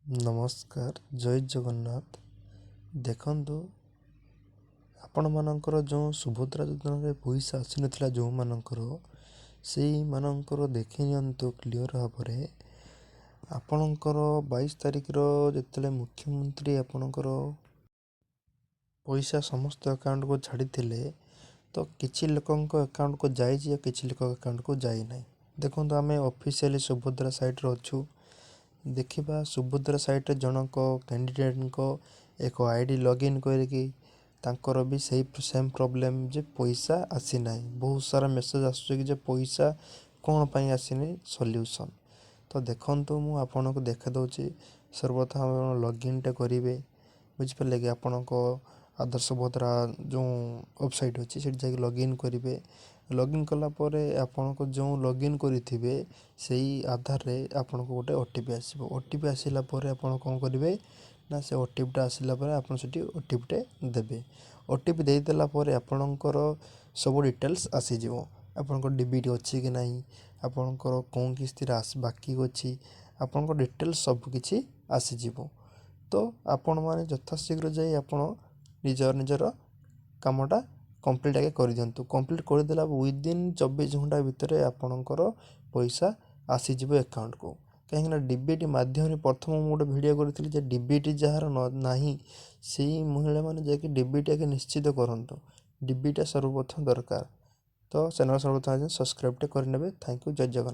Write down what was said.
ନମସ୍କାର, ଜୟ ଜଗନ୍ନାଥ। ଦେଖନ୍ତୁ, ଆପଣମାନଙ୍କର ଯେଉଁ ସୁଭଦ୍ରା ଯୋଜନାରେ ପଇସା ଆସିନଥିଲା ଯେଉଁମାନଙ୍କର, ସେଇମାନଙ୍କର ଦେଖି ନିଅନ୍ତୁ କ୍ଲିଅର୍ ଭାବରେ। ଆପଣଙ୍କର 22 ତାରିଖର ଯେତେବେଳେ ମୁଖ୍ୟମନ୍ତ୍ରୀ ଆପଣଙ୍କର ପଇସା ସମସ୍ତ ଆକାଉଣ୍ଟକୁ ଛାଡ଼ିଥିଲେ, ତ କିଛି ଲୋକଙ୍କ ଆକାଉଣ୍ଟକୁ ଯାଇଛି ଆଉ କିଛି ଲୋକଙ୍କ ଆକାଉଣ୍ଟକୁ ଯାଇନାହିଁ। ଦେଖନ୍ତୁ, ଆମେ ଅଫିସିଆଲି ସୁଭଦ୍ରା ସାଇଟ୍ରେ ଅଛୁ। ଦେଖିବା, ସୁଭଦ୍ରା ସାଇଟ୍ରେ ଜଣଙ୍କ କ୍ୟାଣ୍ଡିଡେଟ୍ଙ୍କ ଏକ ଆଇଡି ଲଗ୍ଇନ୍ କରିକି ତାଙ୍କର ବି ସେମ୍ ପ୍ରୋବ୍ଲେମ୍ ଯେ ପଇସା ଆସିନାହିଁ। ବହୁତ ସାରା ମେସେଜ୍ ଆସୁଛି କି ଯେ ପଇସା କ'ଣ ପାଇଁ ଆସିନି ସଲ୍ୟୁସନ୍। ତ ଦେଖନ୍ତୁ, ମୁଁ ଆପଣଙ୍କୁ ଦେଖାଇ ଦେଉଛି। ସର୍ବପ୍ରଥମ ଆପଣ ଲଗ୍ଇନ୍ଟା କରିବେ, ବୁଝିପାରିଲେ କି? ଆପଣଙ୍କ ଆଦର୍ଶ ସୁଭଦ୍ରା ଯେଉଁ ୱେବସାଇଟ୍ ଅଛି ସେଠି ଯାଇକି ଲଗ୍ଇନ୍ କରିବେ। ଲଗ୍ଇନ୍ କଲା ପରେ ଆପଣଙ୍କ ଯେଉଁ ଲଗ୍ଇନ୍ କରିଥିବେ ସେଇ ଆଧାରରେ ଆପଣଙ୍କୁ ଗୋଟେ OTP ଆସିବ। OTP ଆସିଲା ପରେ ଆପଣ କ'ଣ କରିବେ ନା, ସେ OTPଟା ଆସିଲା ପରେ ଆପଣ ସେଠି OTPଟା ଦେବେ। OTP ଦେଇଦେଲା ପରେ ଆପଣଙ୍କର ସବୁ ଡିଟେଲ୍ସ ଆସିଯିବ। ଆପଣଙ୍କର DBT ଅଛି କି ନାହିଁ, ଆପଣଙ୍କର କେଉଁ କିସ୍ତିରେ ବାକି ଅଛି, ଆପଣଙ୍କ ଡିଟେଲ୍ସ ସବୁକିଛି ଆସିଯିବ। ତ ଆପଣମାନେ ଯଥାଶୀଘ୍ର ଯାଇ ଆପଣ ନିଜର କାମଟା କମ୍ପ୍ଲିଟ୍ ଆଗେ କରିଦିଅନ୍ତୁ। କମ୍ପ୍ଲିଟ୍ କରିଦେଲା ୱିଦିନ୍ 24 ଘଣ୍ଟା ଭିତରେ ଆପଣଙ୍କର ପଇସା ଆସିଯିବ ଆକାଉଣ୍ଟକୁ। କାହିଁକିନା DBT ମାଧ୍ୟମରେ ପ୍ରଥମ ମୁଁ ଗୋଟେ ଭିଡ଼ିଓ କରିଥିଲି ଯେ DBT ଯାହାର ନାହିଁ ସେଇ ମହିଳାମାନେ ଯାଇକି DBT ଆଗେ ନିଶ୍ଚିତ କରନ୍ତୁ। DBTଟା ସର୍ବପ୍ରଥମ ଦରକାର। ତ ଚ୍ୟାନେଲ୍ ସର୍ବପ୍ରଥମ ସବସ୍କ୍ରାଇବ୍ଟେ କରିନେବେ। ଥ୍ୟାଙ୍କ ୟୁ, ଜୟ ଜଗନ୍ନାଥ।